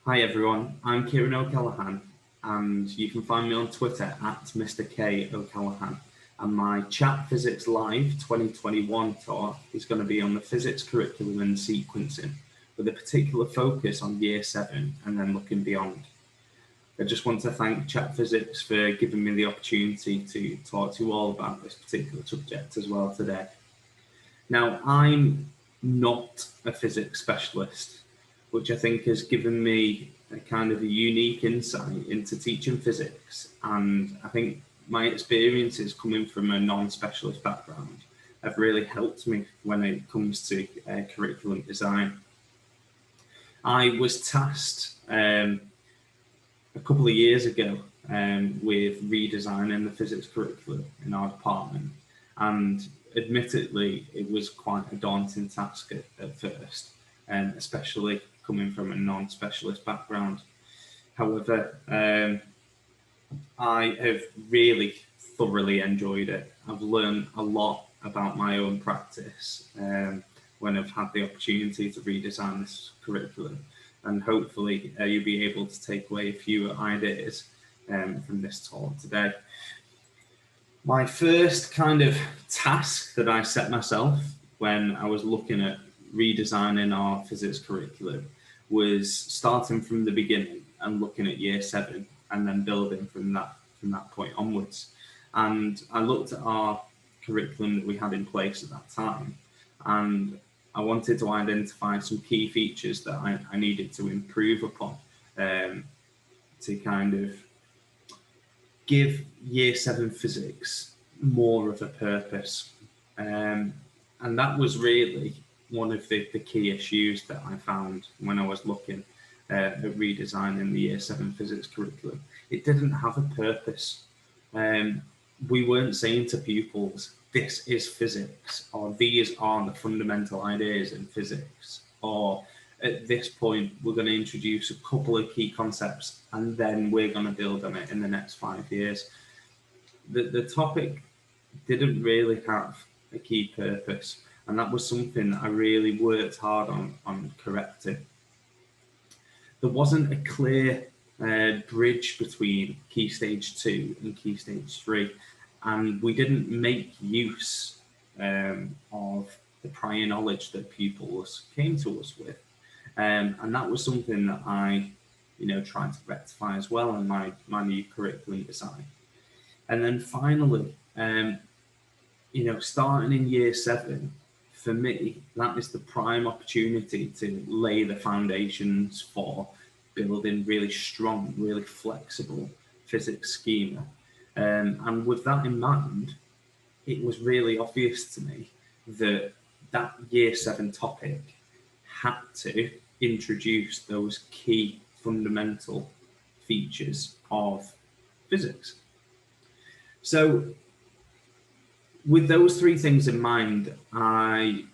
Hi everyone, I'm Kieran O'Callaghan and you can find me on Twitter at Mr. K O'Callaghan, and my Chat Physics Live 2021 talk is going to be on the physics curriculum and sequencing with a particular focus on year 7 and then looking beyond. I just want to thank Chat Physics for giving me the opportunity to talk to you all about this particular subject as well today. Now, I'm not a physics specialist, which I think has given me a kind of a unique insight into teaching physics. And I think my experiences coming from a non-specialist background have really helped me when it comes to curriculum design. I was tasked a couple of years ago with redesigning the physics curriculum in our department, and admittedly it was quite a daunting task at first, especially coming from a non-specialist background. However, I have really thoroughly enjoyed it. I've learned a lot about my own practice when I've had the opportunity to redesign this curriculum, and hopefully you'll be able to take away a few ideas from this talk today. My first kind of task that I set myself when I was looking at redesigning our physics curriculum was starting from the beginning and looking at year 7 and then building from that point onwards. And I looked at our curriculum that we had in place at that time, and I wanted to identify some key features that I needed to improve upon to kind of give year 7 physics more of a purpose. And that was really one of the key issues that I found when I was looking at redesigning the year 7 physics curriculum. It didn't have a purpose. We weren't saying to pupils, this is physics, or these are the fundamental ideas in physics, or at this point, we're going to introduce a couple of key concepts and then we're going to build on it in the next 5 years. The topic didn't really have a key purpose, and that was something that I really worked hard on correcting. There wasn't a clear bridge between Key Stage 2 and Key Stage 3, and we didn't make use of the prior knowledge that pupils came to us with. And that was something that I, tried to rectify as well in my new curriculum design. And then finally, starting in year 7, for me, that is the prime opportunity to lay the foundations for building really strong, really flexible physics schema. And with that in mind, it was really obvious to me that year 7 topic had to introduce those key fundamental features of physics. So with those 3 things in mind, I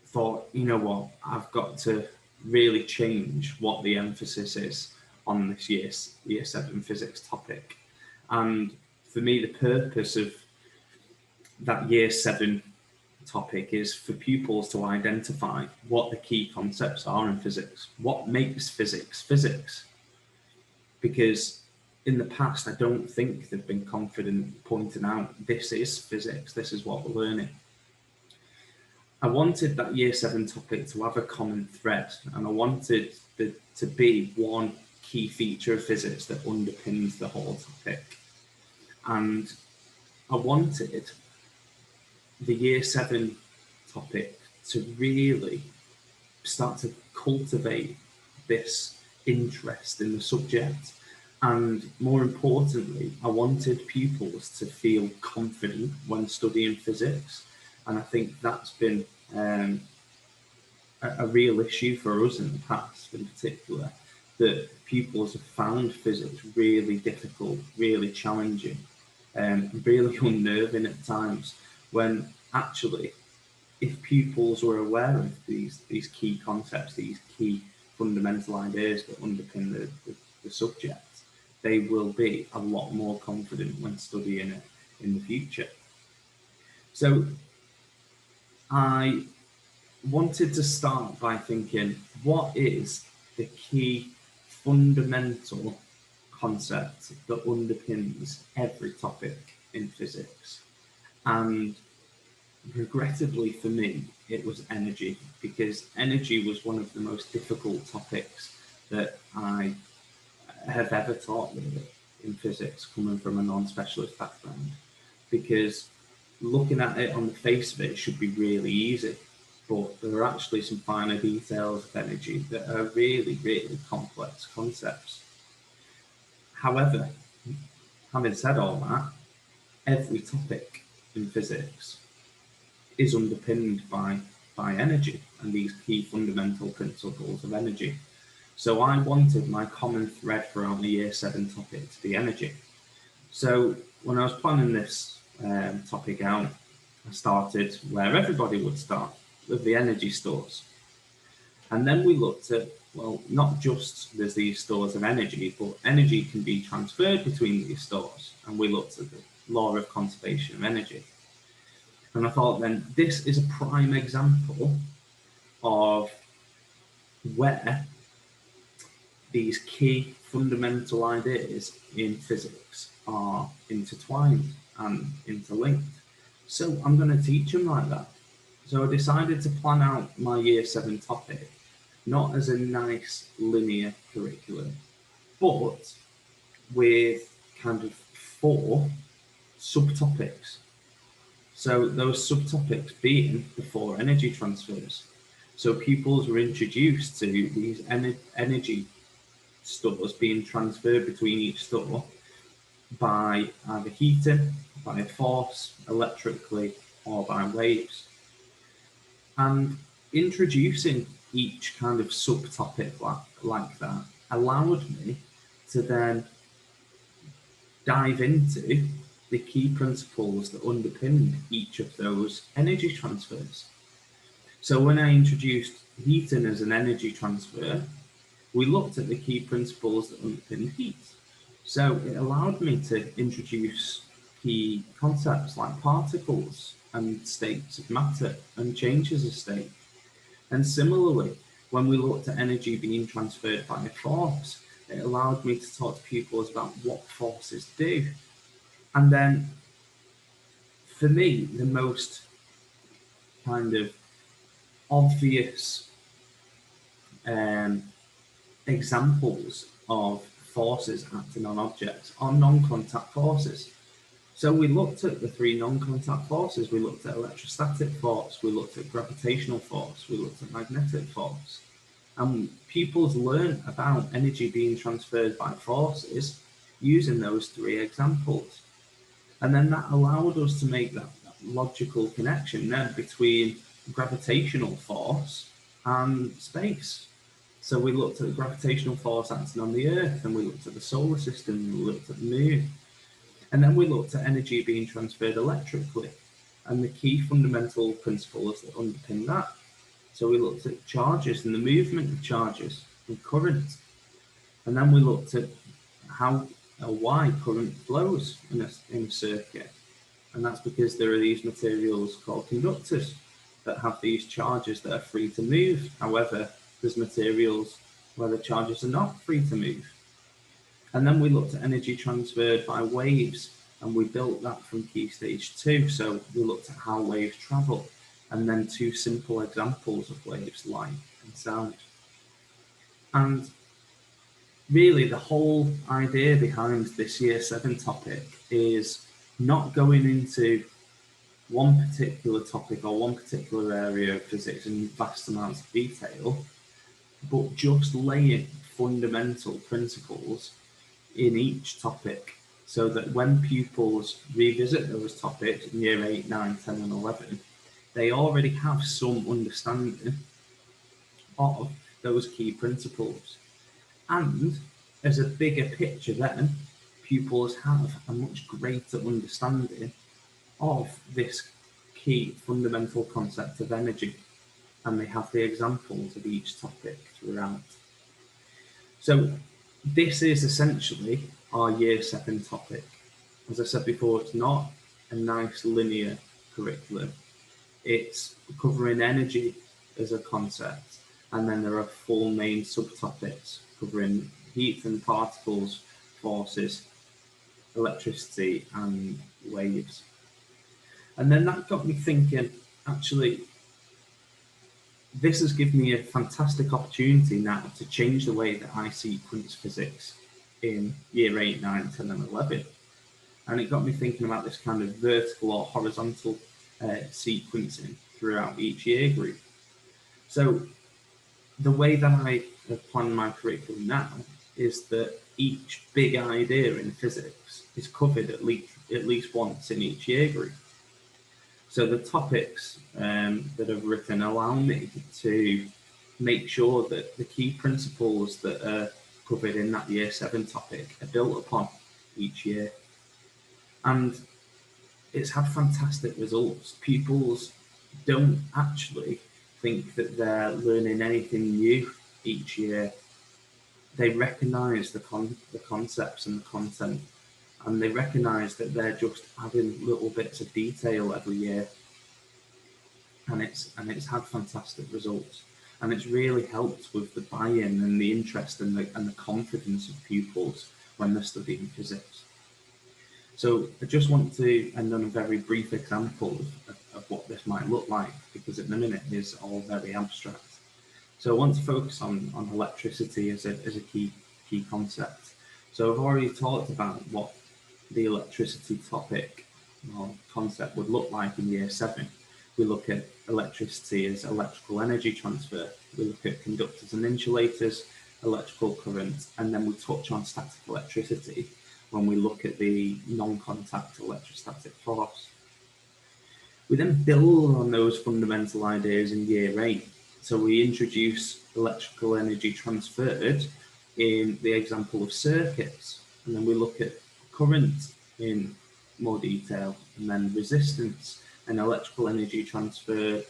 thought, I've got to really change what the emphasis is on this year 7 physics topic. And for me, the purpose of that year 7 topic is for pupils to identify what the key concepts are in physics, what makes physics physics. Because in the past, I don't think they've been confident pointing out, this is physics, this is what we're learning. I wanted that year 7 topic to have a common thread, and I wanted to be one key feature of physics that underpins the whole topic. And I wanted the year 7 topic to really start to cultivate this interest in the subject. And more importantly, I wanted pupils to feel confident when studying physics. And I think that's been a real issue for us in the past, in particular, that pupils have found physics really difficult, really challenging, and really unnerving at times, when actually, if pupils were aware of these key concepts, these key fundamental ideas that underpin the subject, they will be a lot more confident when studying it in the future. So I wanted to start by thinking, what is the key fundamental concept that underpins every topic in physics. And regrettably for me, it was energy, because energy was one of the most difficult topics that I have ever taught really in physics, coming from a non-specialist background. Because looking at it on the face of it, it should be really easy, but there are actually some finer details of energy that are really, really complex concepts. However, having said all that, every topic in physics is underpinned by energy and these key fundamental principles of energy. So I wanted my common thread throughout the year 7 topic to be energy. So when I was planning this topic out, I started where everybody would start, with the energy stores. And then we looked at, well, not just there's these stores of energy, but energy can be transferred between these stores. And we looked at the law of conservation of energy. And I thought then this is a prime example of where these key fundamental ideas in physics are intertwined and interlinked. So I'm going to teach them like that. So I decided to plan out my year 7 topic, not as a nice linear curriculum, but with kind of 4 subtopics. So those subtopics being the 4 energy transfers. So pupils were introduced to these energy stores being transferred between each store by either heating, by a force, electrically, or by waves. And introducing each kind of subtopic like that allowed me to then dive into the key principles that underpin each of those energy transfers. So when I introduced heating as an energy transfer, we looked at the key principles that underpin heat. So it allowed me to introduce key concepts like particles and states of matter and changes of state. And similarly, when we looked at energy being transferred by a force, it allowed me to talk to pupils about what forces do. And then, for me, the most kind of obvious examples of forces acting on objects are non-contact forces. So we looked at the 3 non-contact forces. We looked at electrostatic force, we looked at gravitational force, we looked at magnetic force. And pupils learn about energy being transferred by forces using those 3 examples. And then that allowed us to make that logical connection then between gravitational force and space. So we looked at the gravitational force acting on the Earth, and we looked at the solar system, and we looked at the moon. And then we looked at energy being transferred electrically and the key fundamental principles that underpin that. So we looked at charges and the movement of charges and current. And then we looked at how or why current flows in a circuit. And that's because there are these materials called conductors that have these charges that are free to move. However, there's materials where the charges are not free to move. And then we looked at energy transferred by waves, and we built that from key stage 2. So we looked at how waves travel, and then 2 simple examples of waves, light and sound. And really the whole idea behind this year 7 topic is not going into one particular topic or one particular area of physics in vast amounts of detail, but just laying fundamental principles in each topic, so that when pupils revisit those topics in year 8, 9, 10 and 11, they already have some understanding of those key principles. And as a bigger picture then, pupils have a much greater understanding of this key fundamental concept of energy, and they have the examples of each topic throughout. So this is essentially our year 7 topic. As I said before, it's not a nice linear curriculum. It's covering energy as a concept, And then there are 4 main subtopics covering heat and particles, forces, electricity, and waves. And then that got me thinking, actually, this has given me a fantastic opportunity now to change the way that I sequence physics in year 8, 9, 10, and 11. And it got me thinking about this kind of vertical or horizontal sequencing throughout each year group. So the way that I have planned my curriculum now is that each big idea in physics is covered at least once in each year group. So the topics that I've written allow me to make sure that the key principles that are covered in that year 7 topic are built upon each year. And it's had fantastic results. Pupils don't actually think that they're learning anything new each year. They recognise the concepts and the content, and they recognise that they're just adding little bits of detail every year. And it's had fantastic results. And it's really helped with the buy-in and the interest and the confidence of pupils when they're studying physics. So I just want to end on a very brief example of what this might look like, because at the minute it is all very abstract. So I want to focus on electricity as a key concept. So I've already talked about what the electricity topic or concept would look like in year 7. We look at electricity as electrical energy transfer. We look at conductors and insulators, electrical current, and then we touch on static electricity when we look at the non-contact electrostatic force. We then build on those fundamental ideas in year 8. So we introduce electrical energy transferred in the example of circuits, and then we look at current in more detail, and then resistance and electrical energy transfer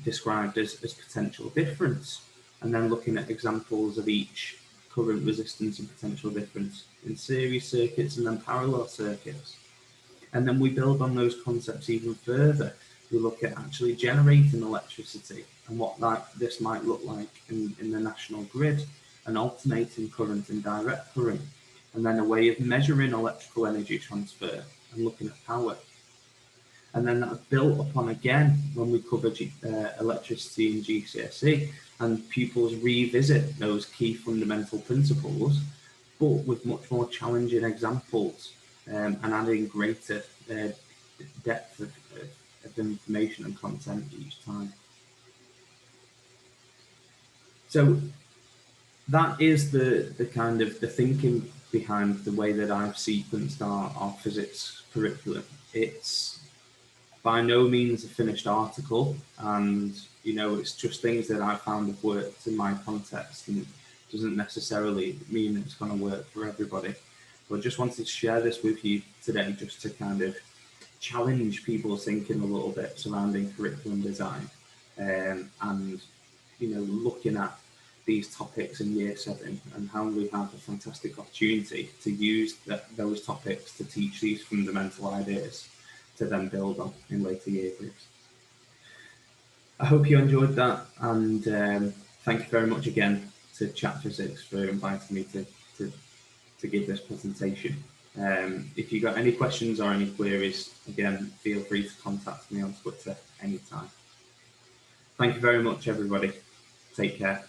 described as potential difference, and then looking at examples of each current, resistance, and potential difference in series circuits and then parallel circuits. And then we build on those concepts even further. We look at actually generating electricity and what this might look like in the national grid, and alternating current and direct current, and then a way of measuring electrical energy transfer and looking at power. And then that's built upon again when we cover electricity in GCSE, and pupils revisit those key fundamental principles, but with much more challenging examples and adding greater depth of information and content each time. So that is the kind of the thinking behind the way that I've sequenced our physics curriculum. It's by no means a finished article, and it's just things that I found have worked in my context, and it doesn't necessarily mean it's going to work for everybody. But I just wanted to share this with you today, just to kind of challenge people's thinking a little bit surrounding curriculum design, and looking at these topics in year 7 and how we have a fantastic opportunity to use those topics to teach these fundamental ideas to then build on in later year groups. I hope you enjoyed that, and thank you very much again to Chat Physics for inviting me to give this presentation. If you've got any questions or any queries, again, feel free to contact me on Twitter anytime. Thank you very much, everybody. Take care.